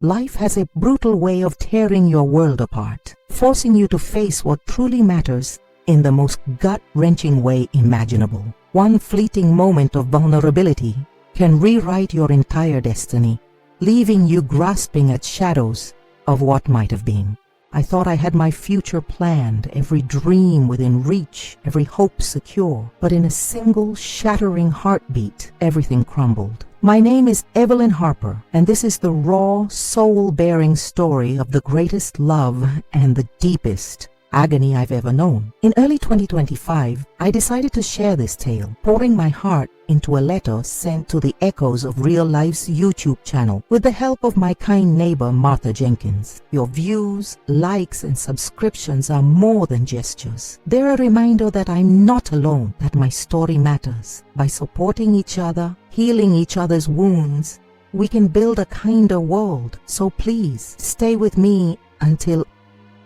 Life has a brutal way of tearing your world apart, forcing you to face what truly matters in the most gut-wrenching way imaginable. One fleeting moment of vulnerability can rewrite your entire destiny, leaving you grasping at shadows of what might have been. I thought I had my future planned, every dream within reach, every hope secure, but in a single shattering heartbeat, everything crumbled. My name is Evelyn Harper, and this is the raw, soul-bearing story of the greatest love and the deepest agony I've ever known. In early 2025, I decided to share this tale, pouring my heart into a letter sent to the Echoes of Real Life's YouTube channel with the help of my kind neighbor Martha Jenkins. Your views, likes, and subscriptions are more than gestures. They're a reminder that I'm not alone, that my story matters. By supporting each other, healing each other's wounds, we can build a kinder world. So please, stay with me until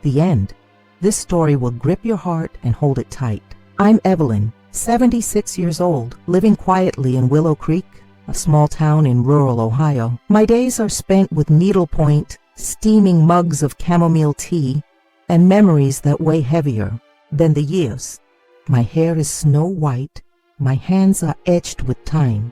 the end. This story will grip your heart and hold it tight. I'm Evelyn, 76 years old, living quietly in Willow Creek, a small town in rural Ohio. My days are spent with needlepoint, steaming mugs of chamomile tea, and memories that weigh heavier than the years. My hair is snow white, my hands are etched with time,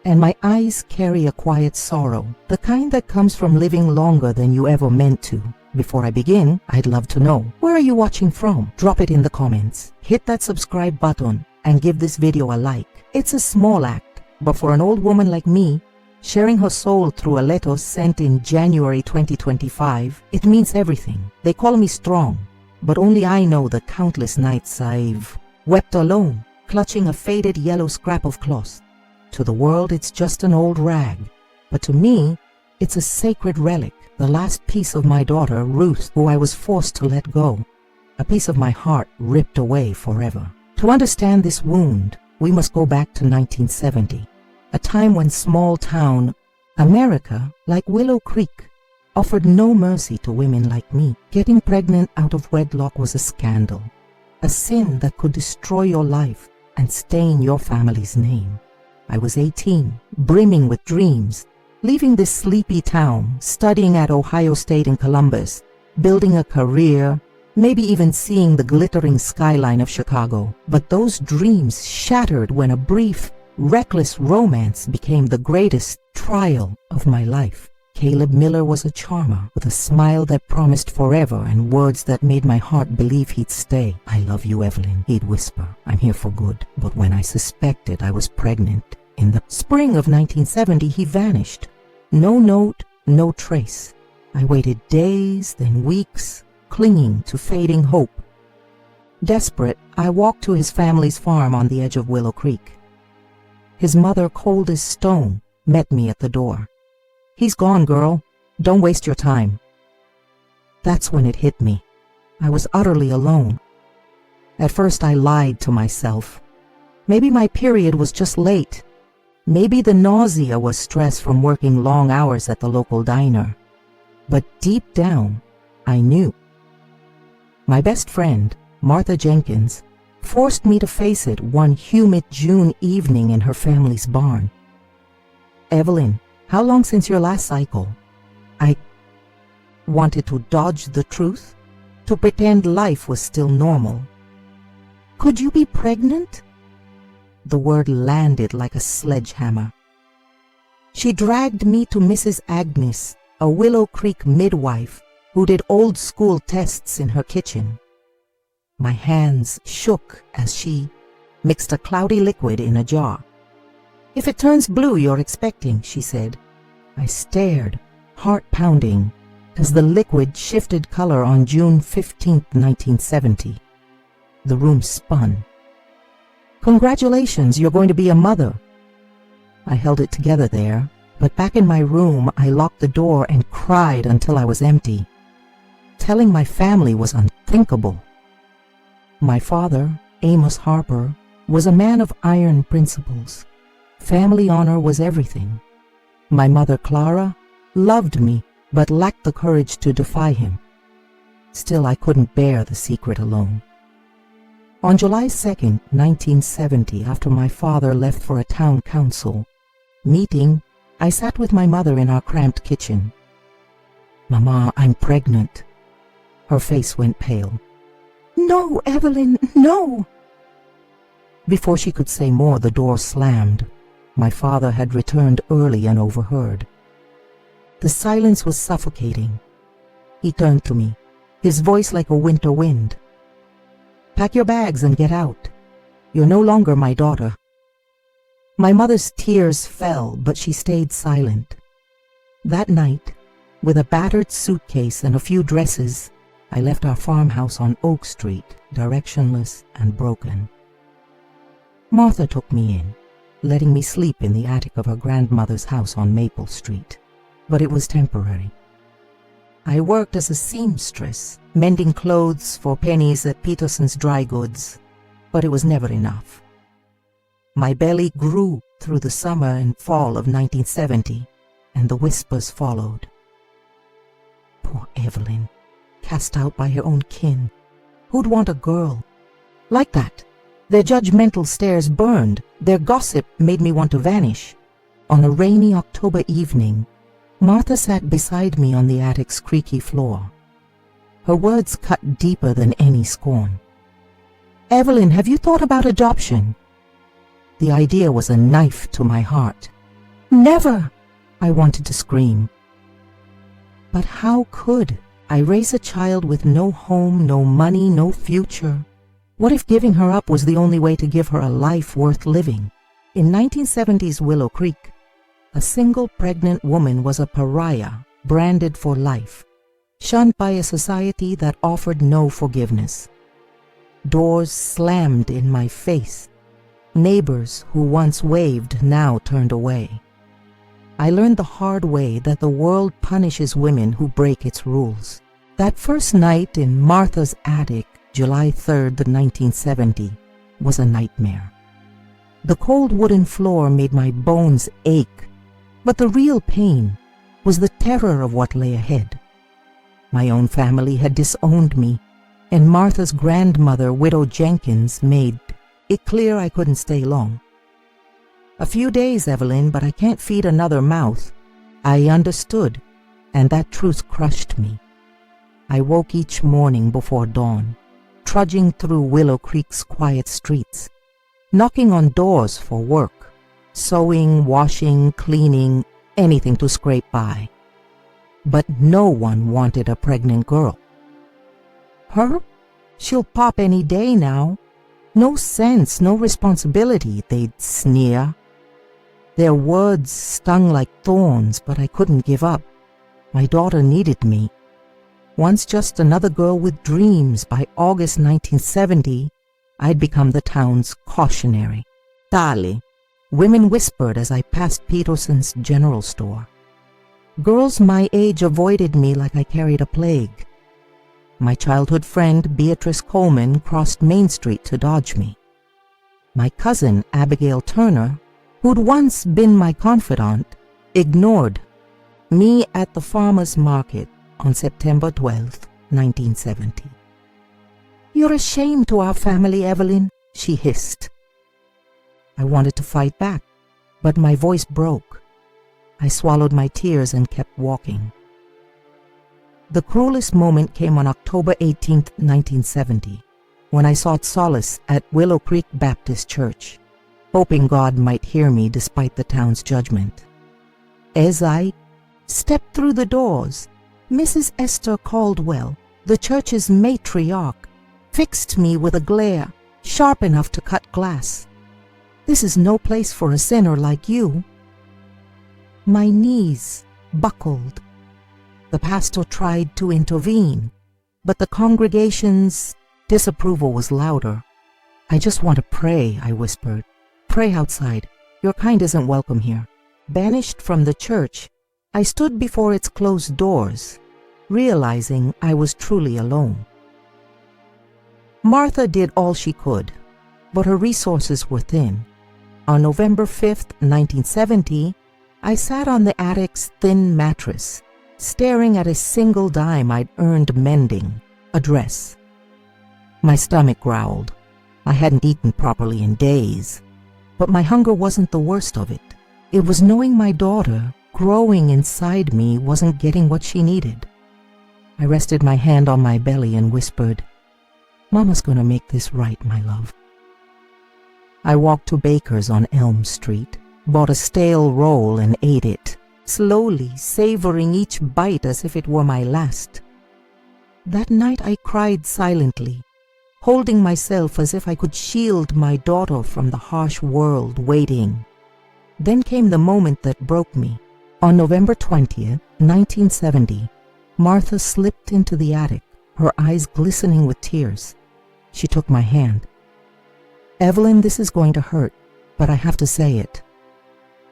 and my eyes carry a quiet sorrow, the kind that comes from living longer than you ever meant to. Before I begin, I'd love to know, where are you watching from? Drop it in the comments. Hit that subscribe button and give this video a like. It's a small act, but for an old woman like me, sharing her soul through a letter sent in January 2025, it means everything. They call me strong, but only I know the countless nights I've wept alone, clutching a faded yellow scrap of cloth. To the world, it's just an old rag, but to me, it's a sacred relic. The last piece of my daughter, Ruth, who I was forced to let go. A piece of my heart ripped away forever. To understand this wound, we must go back to 1970, a time when small-town America, like Willow Creek, offered no mercy to women like me. Getting pregnant out of wedlock was a scandal, a sin that could destroy your life and stain your family's name. I was 18, brimming with dreams, leaving this sleepy town, studying at Ohio State in Columbus, building a career, maybe even seeing the glittering skyline of Chicago. But those dreams shattered when a brief, reckless romance became the greatest trial of my life. Caleb Miller was a charmer, with a smile that promised forever and words that made my heart believe he'd stay. "I love you, Evelyn," he'd whisper. "I'm here for good." But when I suspected I was pregnant, in the spring of 1970, he vanished. No note, no trace. I waited days, then weeks, clinging to fading hope. Desperate, I walked to his family's farm on the edge of Willow Creek. His mother, cold as stone, met me at the door. "He's gone, girl. Don't waste your time." That's when it hit me. I was utterly alone. At first, I lied to myself. Maybe my period was just late. Maybe the nausea was stress from working long hours at the local diner. But deep down, I knew. My best friend, Martha Jenkins, forced me to face it one humid June evening in her family's barn. "Evelyn, how long since your last cycle?" I wanted to dodge the truth, to pretend life was still normal. "Could you be pregnant?" The word landed like a sledgehammer. She dragged me to Mrs. Agnes, a Willow Creek midwife who did old-school tests in her kitchen. My hands shook as she mixed a cloudy liquid in a jar. "If it turns blue, you're expecting," she said. I stared, heart pounding, as the liquid shifted color on June 15, 1970. The room spun. "Congratulations, you're going to be a mother." I held it together there, but back in my room, I locked the door and cried until I was empty. Telling my family was unthinkable. My father, Amos Harper, was a man of iron principles. Family honor was everything. My mother, Clara, loved me, but lacked the courage to defy him. Still, I couldn't bear the secret alone. On July 2, 1970, after my father left for a town council meeting, I sat with my mother in our cramped kitchen. "Mama, I'm pregnant." Her face went pale. "No, Evelyn, no!" Before she could say more, the door slammed. My father had returned early and overheard. The silence was suffocating. He turned to me, his voice like a winter wind. "Pack your bags and get out. You're no longer my daughter." My mother's tears fell, but she stayed silent. That night, with a battered suitcase and a few dresses, I left our farmhouse on Oak Street, directionless and broken. Martha took me in, letting me sleep in the attic of her grandmother's house on Maple Street, but it was temporary. I worked as a seamstress, mending clothes for pennies at Peterson's Dry Goods, but it was never enough. My belly grew through the summer and fall of 1970, and the whispers followed. Poor Evelyn, cast out by her own kin. Who'd want a girl like that? Their judgmental stares burned. Their gossip made me want to vanish. On a rainy October evening, Martha sat beside me on the attic's creaky floor. Her words cut deeper than any scorn. "Evelyn, have you thought about adoption?" The idea was a knife to my heart. "Never!" I wanted to scream. But how could I raise a child with no home, no money, no future? What if giving her up was the only way to give her a life worth living? In 1970s Willow Creek, a single pregnant woman was a pariah, branded for life, shunned by a society that offered no forgiveness. Doors slammed in my face. Neighbors who once waved now turned away. I learned the hard way that the world punishes women who break its rules. That first night in Martha's attic, July 3rd, 1970, was a nightmare. The cold wooden floor made my bones ache, but the real pain was the terror of what lay ahead. My own family had disowned me, and Martha's grandmother, Widow Jenkins, made it clear I couldn't stay long. "A few days, Evelyn, but I can't feed another mouth." I understood, and that truth crushed me. I woke each morning before dawn, trudging through Willow Creek's quiet streets, knocking on doors for work, sewing, washing, cleaning, anything to scrape by. But no one wanted a pregnant girl. "Her? She'll pop any day now. No sense, no responsibility," they'd sneer. Their words stung like thorns, but I couldn't give up. My daughter needed me. Once just another girl with dreams, by August 1970, I'd become the town's cautionary. "Tali," women whispered as I passed Peterson's general store. Girls my age avoided me like I carried a plague. My childhood friend Beatrice Coleman crossed Main Street to dodge me. My cousin Abigail Turner, who'd once been my confidant, ignored me at the farmer's market on September 12th, 1970. "You're a shame to our family, Evelyn," she hissed. I wanted to fight back, but my voice broke. I swallowed my tears and kept walking. The cruelest moment came on October 18th, 1970, when I sought solace at Willow Creek Baptist Church, hoping God might hear me despite the town's judgment. As I stepped through the doors, Mrs. Esther Caldwell, the church's matriarch, fixed me with a glare sharp enough to cut glass. "This is no place for a sinner like you." My knees buckled. The pastor tried to intervene, but the congregation's disapproval was louder. "I just want to pray," I whispered. "Pray outside. Your kind isn't welcome here." Banished from the church, I stood before its closed doors, realizing I was truly alone. Martha did all she could, but her resources were thin. On November 5th, 1970, I sat on the attic's thin mattress, staring at a single dime I'd earned mending, a dress. My stomach growled. I hadn't eaten properly in days, but my hunger wasn't the worst of it. It was knowing my daughter, growing inside me, wasn't getting what she needed. I rested my hand on my belly and whispered, "Mama's gonna make this right, my love." I walked to Baker's on Elm Street, bought a stale roll and ate it, slowly savoring each bite as if it were my last. That night I cried silently, holding myself as if I could shield my daughter from the harsh world waiting. Then came the moment that broke me. On November 20th, 1970, Martha slipped into the attic, her eyes glistening with tears. She took my hand. "Evelyn, this is going to hurt, but I have to say it."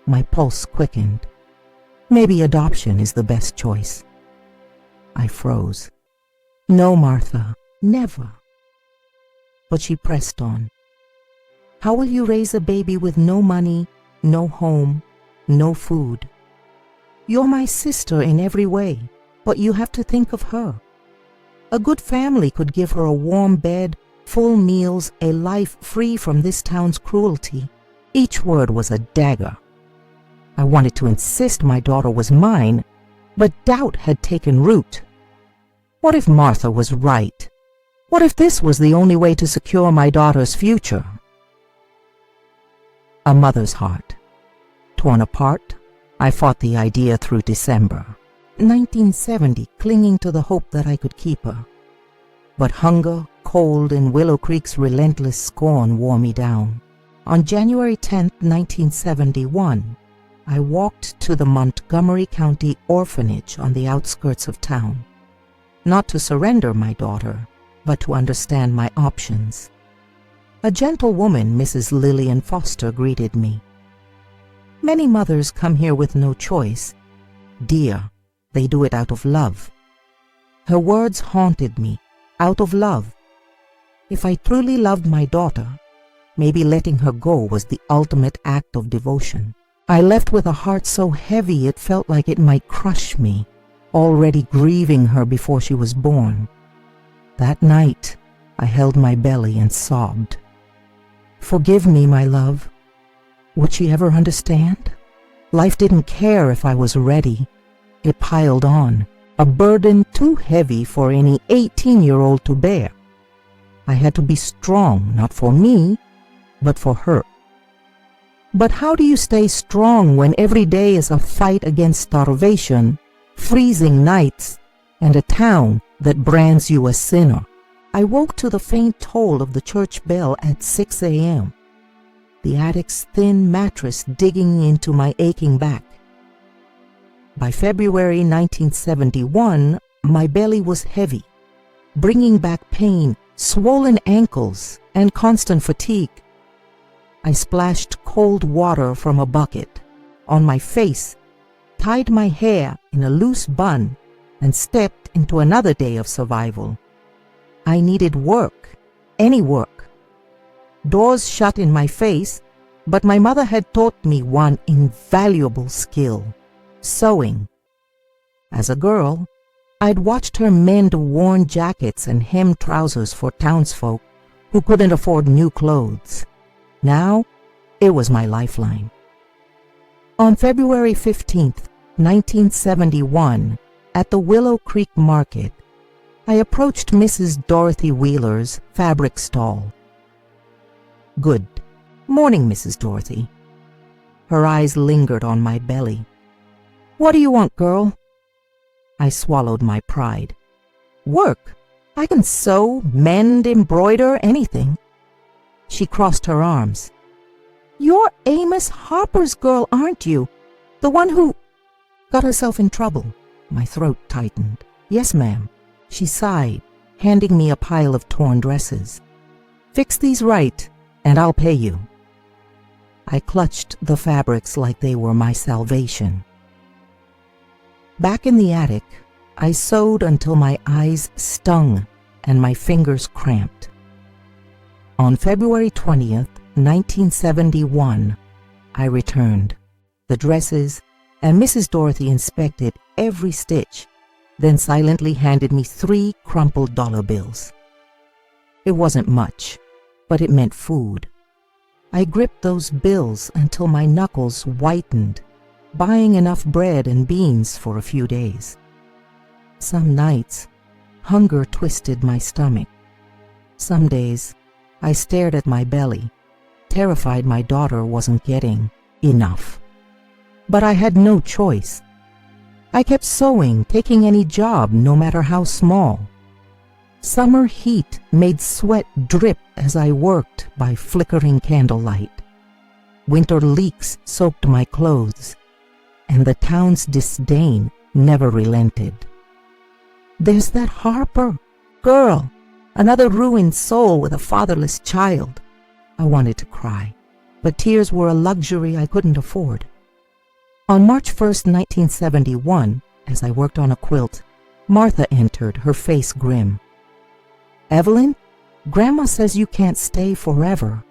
My pulse quickened. Maybe adoption is the best choice. I froze. "No, Martha, never." But she pressed on. "How will you raise a baby with no money, no home, no food? You're my sister in every way, but you have to think of her. A good family could give her a warm bed, full meals, a life free from this town's cruelty." Each word was a dagger. I wanted to insist my daughter was mine, but doubt had taken root. What if Martha was right? What if this was the only way to secure my daughter's future? A mother's heart. Torn apart, I fought the idea through December 1970, clinging to the hope that I could keep her. But hunger, cold, and Willow Creek's relentless scorn wore me down. On January 10, 1971, I walked to the Montgomery County orphanage on the outskirts of town, not to surrender my daughter, but to understand my options. A gentle woman, Mrs. Lillian Foster, greeted me. "Many mothers come here with no choice. Dear, they do it out of love." Her words haunted me. Out of love. If I truly loved my daughter, maybe letting her go was the ultimate act of devotion. I left with a heart so heavy it felt like it might crush me, already grieving her before she was born. That night, I held my belly and sobbed. "Forgive me, my love." Would she ever understand? Life didn't care if I was ready. It piled on, a burden too heavy for any 18-year-old to bear. I had to be strong, not for me, but for her. But how do you stay strong when every day is a fight against starvation, freezing nights, and a town that brands you a sinner? I woke to the faint toll of the church bell at 6 a.m., the attic's thin mattress digging into my aching back. By February 1971, my belly was heavy, bringing back pain, swollen ankles, and constant fatigue. I splashed cold water from a bucket on my face, tied my hair in a loose bun, and stepped into another day of survival. I needed work, any work. Doors shut in my face, but my mother had taught me one invaluable skill: sewing. As a girl, I'd watched her mend worn jackets and hem trousers for townsfolk who couldn't afford new clothes. Now, it was my lifeline. On February 15th, 1971, at the Willow Creek Market, I approached Mrs. Dorothy Wheeler's fabric stall. "Good morning, Mrs. Dorothy." Her eyes lingered on my belly. "What do you want, girl?" I swallowed my pride. "Work. I can sew, mend, embroider, anything." She crossed her arms. "You're Amos Harper's girl, aren't you? The one who got herself in trouble." My throat tightened. "Yes, ma'am." She sighed, handing me a pile of torn dresses. "Fix these right, and I'll pay you." I clutched the fabrics like they were my salvation. Back in the attic, I sewed until my eyes stung and my fingers cramped. On February 20th, 1971, I returned. The dresses, and Mrs. Dorothy inspected every stitch, then silently handed me 3 crumpled dollar bills. It wasn't much, but it meant food. I gripped those bills until my knuckles whitened, buying enough bread and beans for a few days. Some nights, Hunger twisted my stomach. Some days, I stared at my belly, terrified my daughter wasn't getting enough. But I had no choice. I kept sewing, taking any job, no matter how small. Summer heat made sweat drip as I worked by flickering candlelight. Winter leaks soaked my clothes, and the town's disdain never relented. There's that Harper girl, another ruined soul with a fatherless child. I wanted to cry, but tears were a luxury I couldn't afford. On March 1st, 1971, as I worked on a quilt, Martha entered, her face grim. "Evelyn, Grandma says you can't stay forever."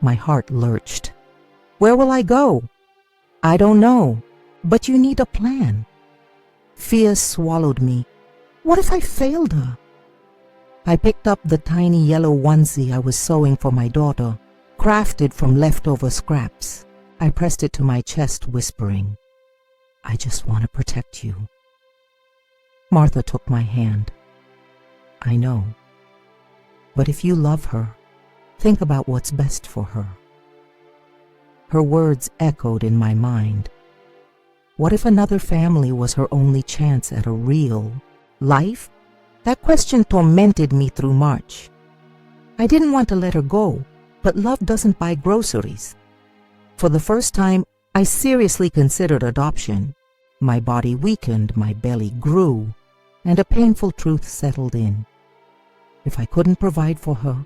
My heart lurched. "Where will I go?" "I don't know, but you need a plan." Fear swallowed me. What if I failed her? I picked up the tiny yellow onesie I was sewing for my daughter, crafted from leftover scraps. I pressed it to my chest, whispering, "I just want to protect you." Martha took my hand. "I know. But if you love her, think about what's best for her." Her words echoed in my mind. What if another family was her only chance at a real life? That question tormented me through March. I didn't want to let her go, but love doesn't buy groceries. For the first time, I seriously considered adoption. My body weakened, my belly grew, and a painful truth settled in. If I couldn't provide for her,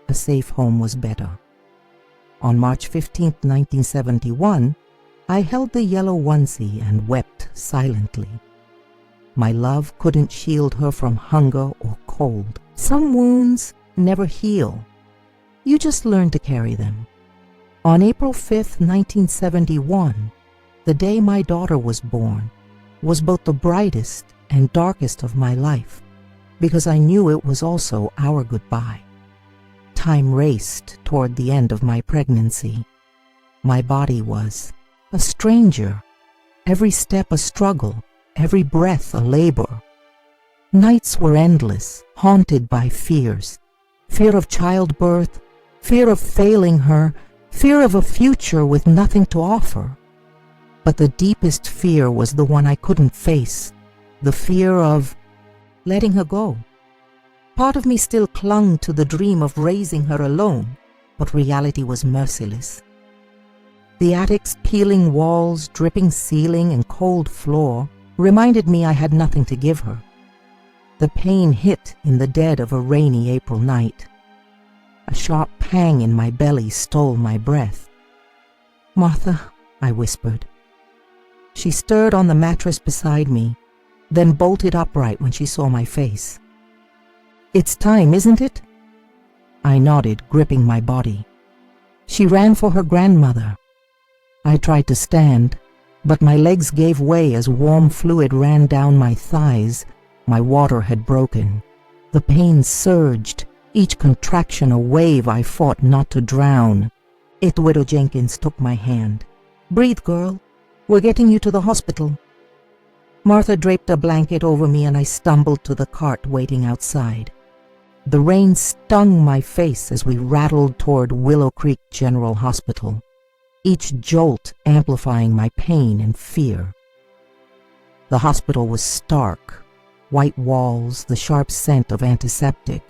a safe home was better. On March 15, 1971, I held the yellow onesie and wept silently. My love couldn't shield her from hunger or cold. Some wounds never heal. You just learn to carry them. On April 5, 1971, the day my daughter was born, was both the brightest and darkest of my life, because I knew it was also our goodbye. Time raced toward the end of my pregnancy. My body was a stranger, every step a struggle, every breath a labor. Nights were endless, haunted by fears. Fear of childbirth, fear of failing her, fear of a future with nothing to offer. But the deepest fear was the one I couldn't face, the fear of letting her go. Part of me still clung to the dream of raising her alone, but reality was merciless. The attic's peeling walls, dripping ceiling, and cold floor reminded me I had nothing to give her. The pain hit in the dead of a rainy April night. A sharp pang in my belly stole my breath. "Martha," I whispered. She stirred on the mattress beside me, then bolted upright when she saw my face. "It's time, isn't it?" I nodded, gripping my body. She ran for her grandmother. I tried to stand, but my legs gave way as warm fluid ran down my thighs. My water had broken. The pain surged, each contraction a wave I fought not to drown. Widow Jenkins took my hand. "Breathe, girl. We're getting you to the hospital." Martha draped a blanket over me and I stumbled to the cart waiting outside. The rain stung my face as we rattled toward Willow Creek General Hospital, each jolt amplifying my pain and fear. The hospital was stark, white walls, the sharp scent of antiseptic.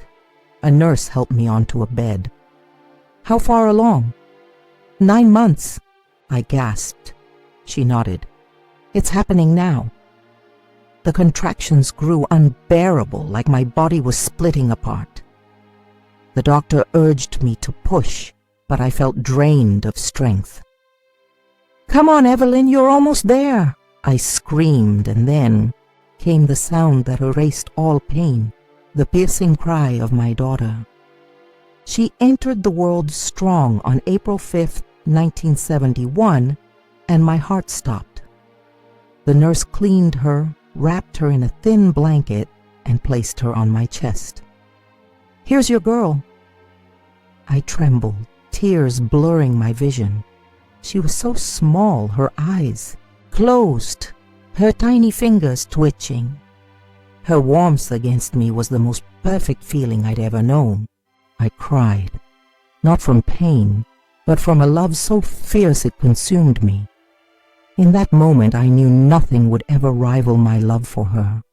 A nurse helped me onto a bed. "How far along?" 9 months, I gasped. She nodded. "It's happening now." The contractions grew unbearable, like my body was splitting apart. The doctor urged me to push, but I felt drained of strength. "Come on, Evelyn, you're almost there," I screamed, and then came the sound that erased all pain, the piercing cry of my daughter. She entered the world strong on April 5, 1971, and my heart stopped. The nurse cleaned her, wrapped her in a thin blanket, and placed her on my chest. "Here's your girl." I trembled, tears blurring my vision. She was so small, her eyes closed, her tiny fingers twitching. Her warmth against me was the most perfect feeling I'd ever known. I cried, not from pain, but from a love so fierce it consumed me. In that moment I knew nothing would ever rival my love for her,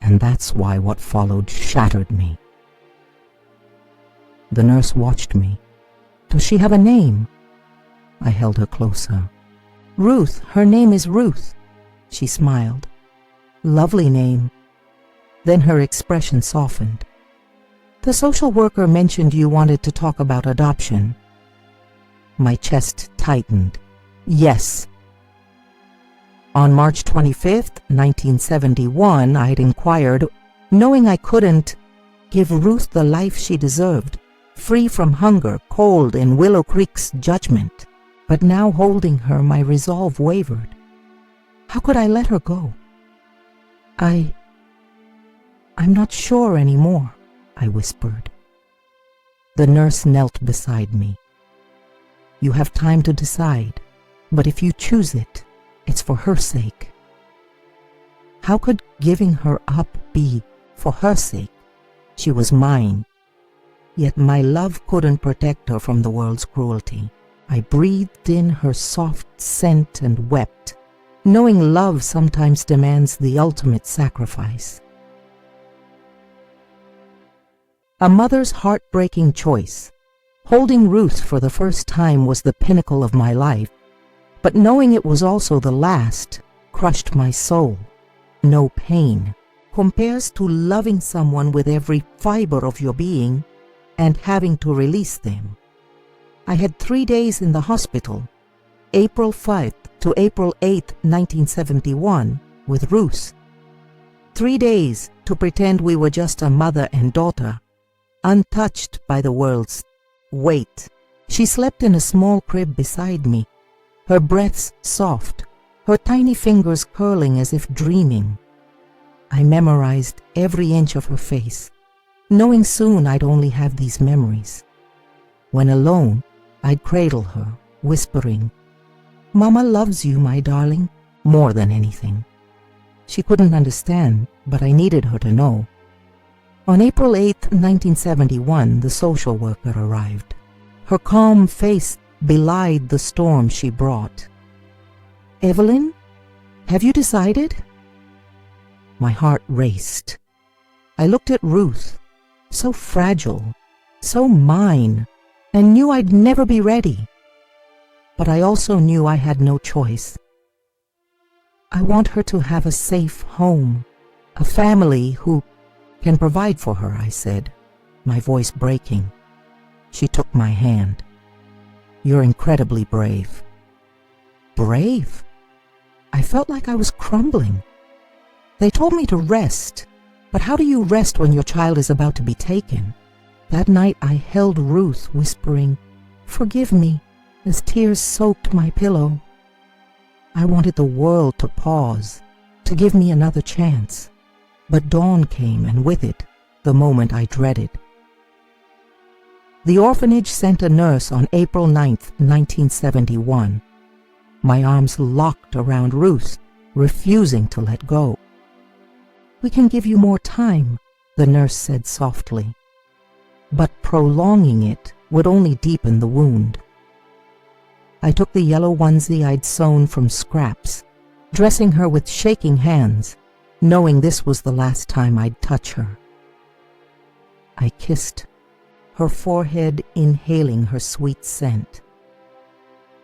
and that's why what followed shattered me. The nurse watched me. Does she have a name? I held her closer. Ruth, her name is Ruth. She smiled. Lovely name. Then her expression softened. The social worker mentioned you wanted to talk about adoption. My chest tightened. Yes. On March 25th, 1971, I'd inquired, knowing I couldn't give Ruth the life she deserved, free from hunger, cold in Willow Creek's judgment. But now holding her, my resolve wavered. How could I let her go? I'm not sure anymore, I whispered. The nurse knelt beside me. You have time to decide, but if you choose it, it's for her sake. How could giving her up be for her sake? She was mine. Yet my love couldn't protect her from the world's cruelty. I breathed in her soft scent and wept, knowing love sometimes demands the ultimate sacrifice. A mother's heartbreaking choice. Holding Ruth for the first time was the pinnacle of my life, but knowing it was also the last crushed my soul. No pain compares to loving someone with every fiber of your being and having to release them. I had 3 days in the hospital, April 5th to April 8th, 1971, with Ruth. 3 days to pretend we were just a mother and daughter, untouched by the world's weight. She slept in a small crib beside me, her breaths soft, her tiny fingers curling as if dreaming. I memorized every inch of her face, knowing soon I'd only have these memories. When alone, I'd cradle her, whispering, "Mama loves you, my darling, more than anything." She couldn't understand, but I needed her to know. On April 8, 1971, the social worker arrived. Her calm face belied the storm she brought. "Evelyn, have you decided?" My heart raced. I looked at Ruth, so fragile, so mine, and knew I'd never be ready. But I also knew I had no choice. I want her to have a safe home, a family who can provide for her, I said, my voice breaking. She took my hand. "You're incredibly brave." Brave? I felt like I was crumbling. They told me to rest, but how do you rest when your child is about to be taken? That night I held Ruth, whispering, "Forgive me," as tears soaked my pillow. I wanted the world to pause, to give me another chance. But dawn came, and with it, the moment I dreaded. The orphanage sent a nurse on April 9th, 1971. My arms locked around Ruth, refusing to let go. "We can give you more time," the nurse said softly. But prolonging it would only deepen the wound. I took the yellow onesie I'd sewn from scraps, dressing her with shaking hands, knowing this was the last time I'd touch her. I kissed her forehead, inhaling her sweet scent.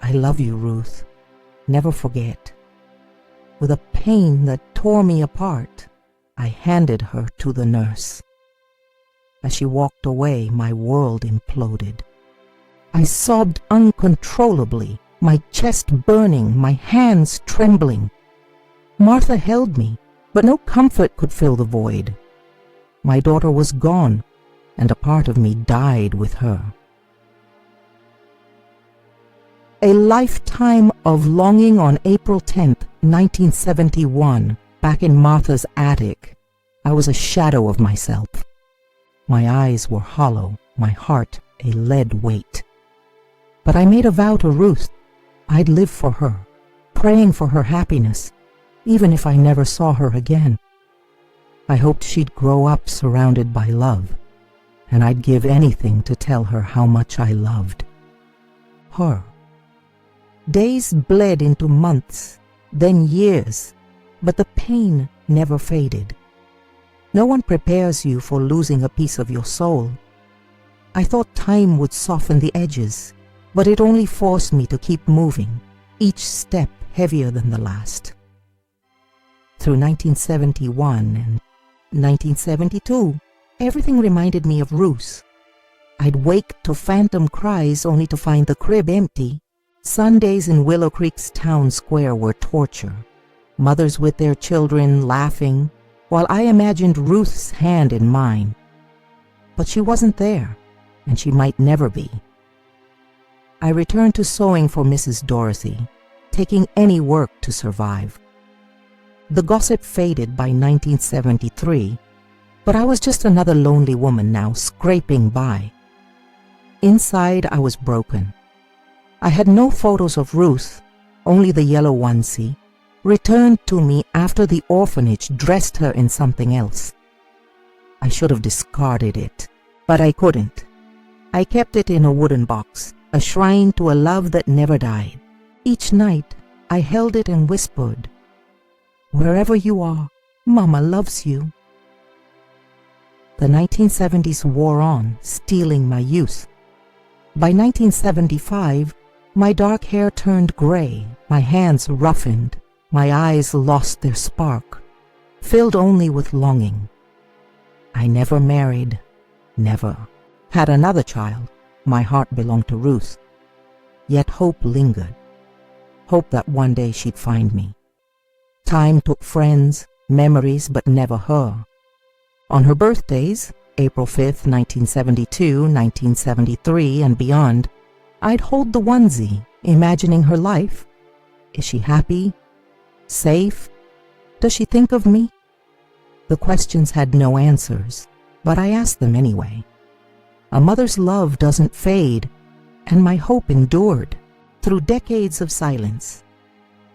"I love you, Ruth. Never forget." With a pain that tore me apart, I handed her to the nurse. As she walked away, my world imploded. I sobbed uncontrollably, my chest burning, my hands trembling. Martha held me, but no comfort could fill the void. My daughter was gone, and a part of me died with her. A lifetime of longing on April 10th, 1971, back in Martha's attic. I was a shadow of myself. My eyes were hollow, my heart a lead weight. But I made a vow to Ruth. I'd live for her, praying for her happiness, even if I never saw her again. I hoped she'd grow up surrounded by love, and I'd give anything to tell her how much I loved her. Days bled into months, then years, but the pain never faded. No one prepares you for losing a piece of your soul. I thought time would soften the edges, but it only forced me to keep moving, each step heavier than the last. Through 1971 and 1972, everything reminded me of Ruth. I'd wake to phantom cries only to find the crib empty. Sundays in Willow Creek's town square were torture. Mothers with their children laughing, while I imagined Ruth's hand in mine. But she wasn't there, and she might never be. I returned to sewing for Mrs. Dorothy, taking any work to survive. The gossip faded by 1973, but I was just another lonely woman now, scraping by. Inside, I was broken. I had no photos of Ruth, only the yellow onesie, returned to me after the orphanage dressed her in something else. I should have discarded it, but I couldn't. I kept it in a wooden box, a shrine to a love that never died. Each night, I held it and whispered, "Wherever you are, Mama loves you." The 1970s wore on, stealing my youth. By 1975, my dark hair turned gray, my hands roughened, my eyes lost their spark, filled only with longing. I never married, never had another child. My heart belonged to Ruth. Yet hope lingered, hope that one day she'd find me. Time took friends, memories, but never her. On her birthdays, April 5th, 1972, 1973, and beyond, I'd hold the onesie, imagining her life. Is she happy? Safe? Does she think of me? The questions had no answers, but I asked them anyway. A mother's love doesn't fade, and my hope endured through decades of silence.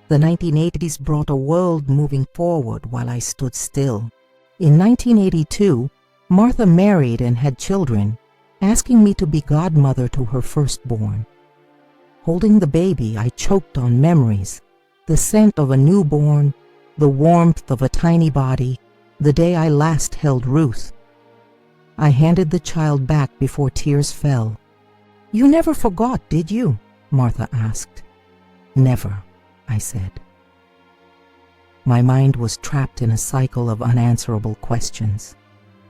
The 1980s brought a world moving forward while I stood still. In 1982, Martha married and had children, asking me to be godmother to her firstborn. Holding the baby, I choked on memories, the scent of a newborn, the warmth of a tiny body, the day I last held Ruth. I handed the child back before tears fell. "You never forgot, did you?" Martha asked. "Never," I said. My mind was trapped in a cycle of unanswerable questions.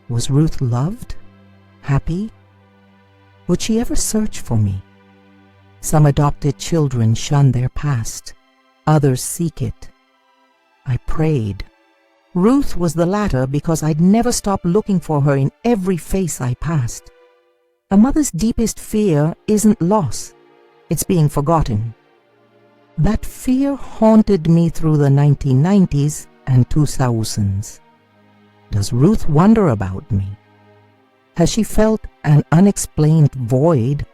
Was Ruth loved? Happy? Would she ever search for me? Some adopted children shun their past. Others seek it. I prayed. Ruth was the latter because I'd never stopped looking for her in every face I passed. A mother's deepest fear isn't loss. It's being forgotten. That fear haunted me through the 1990s and 2000s. Does Ruth wonder about me? Has she felt an unexplained void?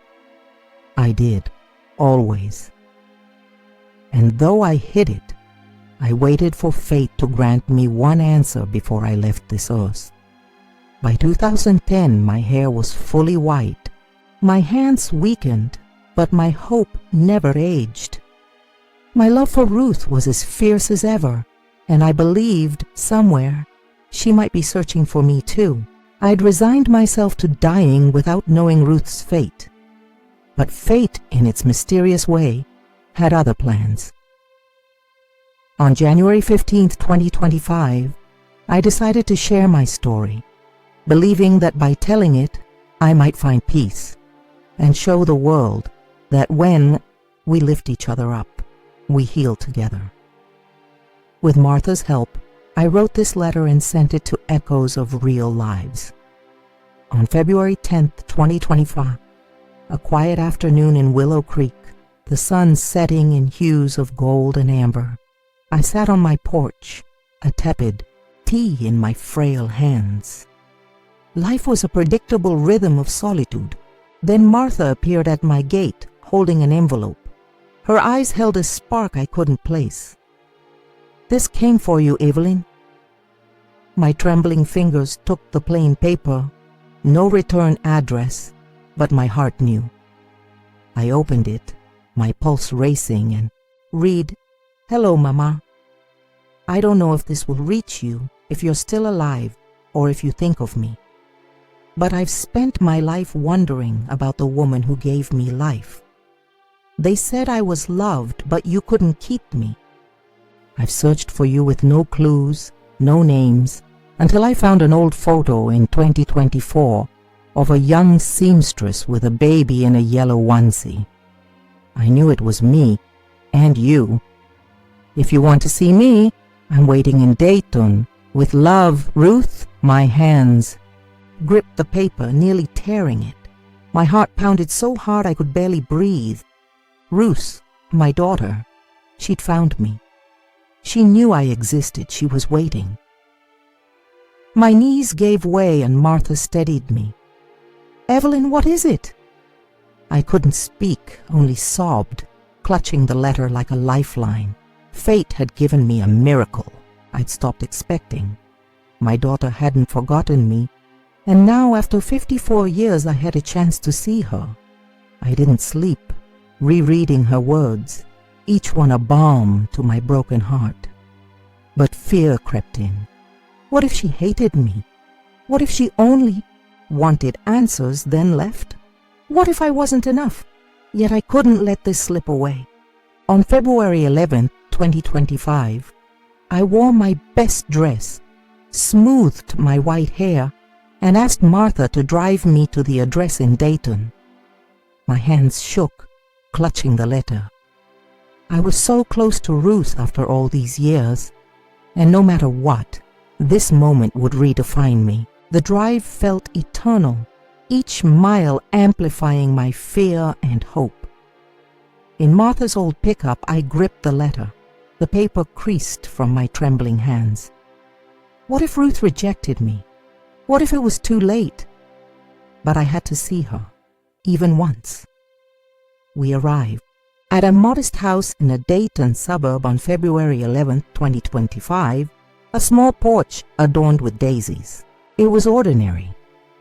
I did, always. And though I hid it, I waited for fate to grant me one answer before I left this earth. By 2010, my hair was fully white. My hands weakened, but my hope never aged. My love for Ruth was as fierce as ever, and I believed, somewhere, she might be searching for me too. I'd resigned myself to dying without knowing Ruth's fate. But fate, in its mysterious way, had other plans. On January 15, 2025, I decided to share my story, believing that by telling it, I might find peace and show the world that when we lift each other up, we heal together. With Martha's help, I wrote this letter and sent it to echoes of real lives. On February 10, 2025, a quiet afternoon in Willow Creek, the sun setting in hues of gold and amber, I sat on my porch, a tepid tea in my frail hands. Life was a predictable rhythm of solitude. Then Martha appeared at my gate, holding an envelope. Her eyes held a spark I couldn't place. "This came for you, Evelyn." My trembling fingers took the plain paper. No return address, but my heart knew. I opened it, my pulse racing, and read, "Hello, Mama. I don't know if this will reach you, if you're still alive, or if you think of me. But I've spent my life wondering about the woman who gave me life. They said I was loved, but you couldn't keep me. I've searched for you with no clues, no names, until I found an old photo in 2024 of a young seamstress with a baby in a yellow onesie. I knew it was me, and you. If you want to see me, I'm waiting in Dayton. With love, Ruth." My hands gripped the paper, nearly tearing it. My heart pounded so hard I could barely breathe. Ruth, my daughter, she'd found me. She knew I existed. She was waiting. My knees gave way and Martha steadied me. "Evelyn, what is it?" I couldn't speak, only sobbed, clutching the letter like a lifeline. Fate had given me a miracle I'd stopped expecting. My daughter hadn't forgotten me, and now after 54 years I had a chance to see her. I didn't sleep, rereading her words, each one a balm to my broken heart. But fear crept in. What if she hated me? What if she only wanted answers, then left? What if I wasn't enough? Yet I couldn't let this slip away. On February 11th, 2025, I wore my best dress, smoothed my white hair, and asked Martha to drive me to the address in Dayton. My hands shook, clutching the letter. I was so close to Ruth after all these years, and no matter what, this moment would redefine me. The drive felt eternal, each mile amplifying my fear and hope. In Martha's old pickup, I gripped the letter. The paper creased from my trembling hands. What if Ruth rejected me? What if it was too late? But I had to see her, even once. We arrived at a modest house in a Dayton suburb on February 11th, 2025, a small porch adorned with daisies. It was ordinary,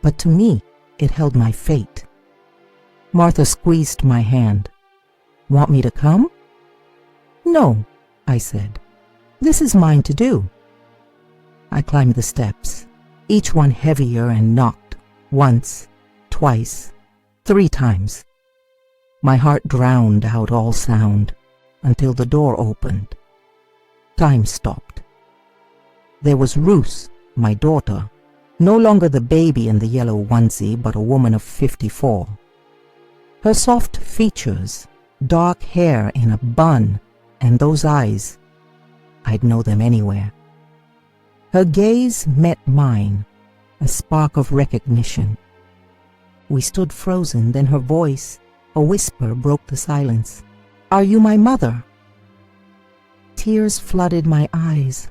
but to me, it held my fate. Martha squeezed my hand. "Want me to come?" "No," I said. "This is mine to do." I climbed the steps, each one heavier, and knocked once, twice, 3 times. My heart drowned out all sound until the door opened. Time stopped. There was Ruth, my daughter, no longer the baby in the yellow onesie, but a woman of 54. Her soft features, dark hair in a bun, and those eyes, I'd know them anywhere. Her gaze met mine, a spark of recognition. We stood frozen, then her voice, a whisper, broke the silence. "Are you my mother?" Tears flooded my eyes.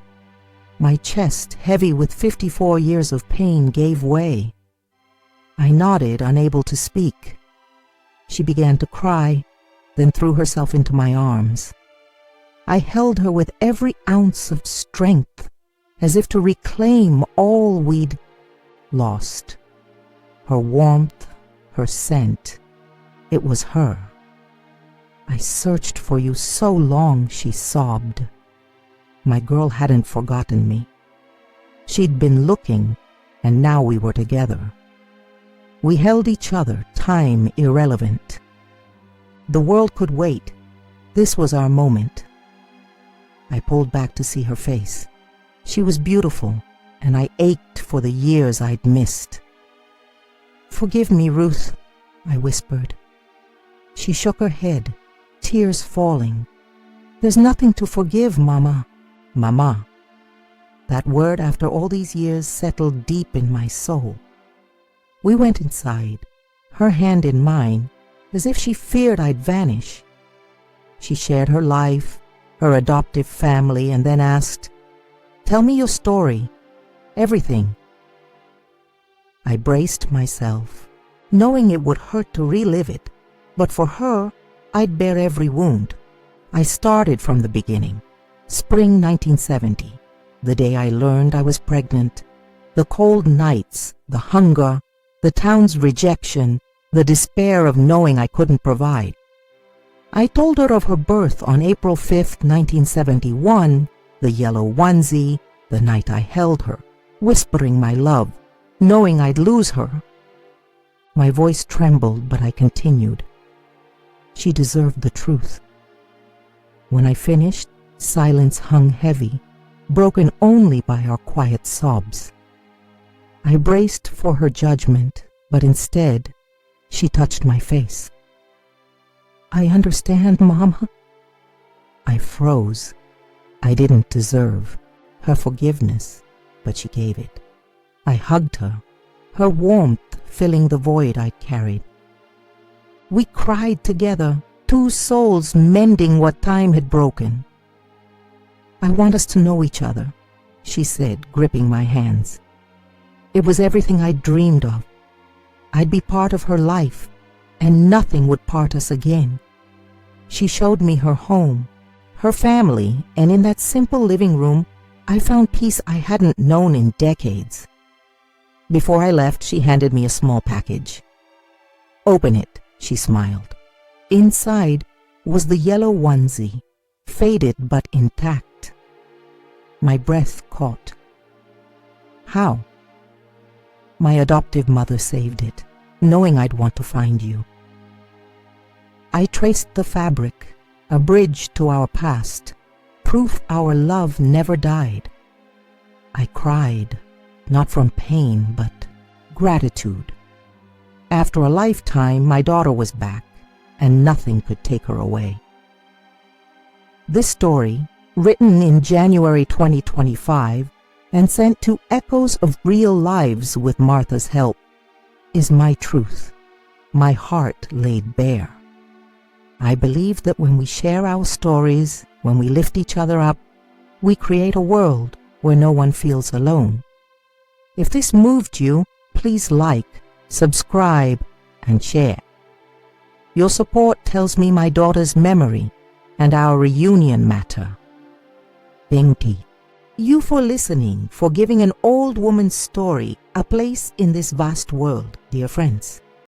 My chest, heavy with 54 years of pain, gave way. I nodded, unable to speak. She began to cry, then threw herself into my arms. I held her with every ounce of strength, as if to reclaim all we'd lost. Her warmth, her scent, it was her. "I searched for you so long," she sobbed. My girl hadn't forgotten me. She'd been looking, and now we were together. We held each other, time irrelevant. The world could wait. This was our moment. I pulled back to see her face. She was beautiful, and I ached for the years I'd missed. "Forgive me, Ruth," I whispered. She shook her head, tears falling. "There's nothing to forgive, Mama." Mama. That word, after all these years, settled deep in my soul. We went inside, her hand in mine, as if she feared I'd vanish. She shared her life, her adoptive family, and then asked, "Tell me your story, everything." I braced myself, knowing it would hurt to relive it, but for her, I'd bear every wound. I started from the beginning. Spring 1970. the day I learned I was pregnant, the cold nights, the hunger, the town's rejection, the despair of knowing I couldn't provide. I told her of her birth on April 5th, 1971, the yellow onesie, the night I held her, whispering my love, knowing I'd lose her. My voice trembled, but I continued. She deserved the truth. When I finished, silence hung heavy, broken only by our quiet sobs. I braced for her judgment, but instead, she touched my face. "I understand, Mama." I froze. I didn't deserve her forgiveness, but she gave it. I hugged her, her warmth filling the void I'd carried. We cried together, two souls mending what time had broken. "I want us to know each other," she said, gripping my hands. It was everything I'd dreamed of. I'd be part of her life, and nothing would part us again. She showed me her home, her family, and in that simple living room, I found peace I hadn't known in decades. Before I left, she handed me a small package. "Open it," she smiled. Inside was the yellow onesie, faded but intact. My breath caught. "How?" "My adoptive mother saved it, knowing I'd want to find you." I traced the fabric, a bridge to our past, proof our love never died. I cried, not from pain, but gratitude. After a lifetime, my daughter was back, and nothing could take her away. This story, written in January 2025 and sent to Echoes of Real Lives with Martha's help, is my truth, my heart laid bare. I believe that when we share our stories, when we lift each other up, we create a world where no one feels alone. If this moved you, please like, subscribe, and share. Your support tells me my daughter's memory and our reunion matter. Thank you for listening, for giving an old woman's story a place in this vast world, dear friends.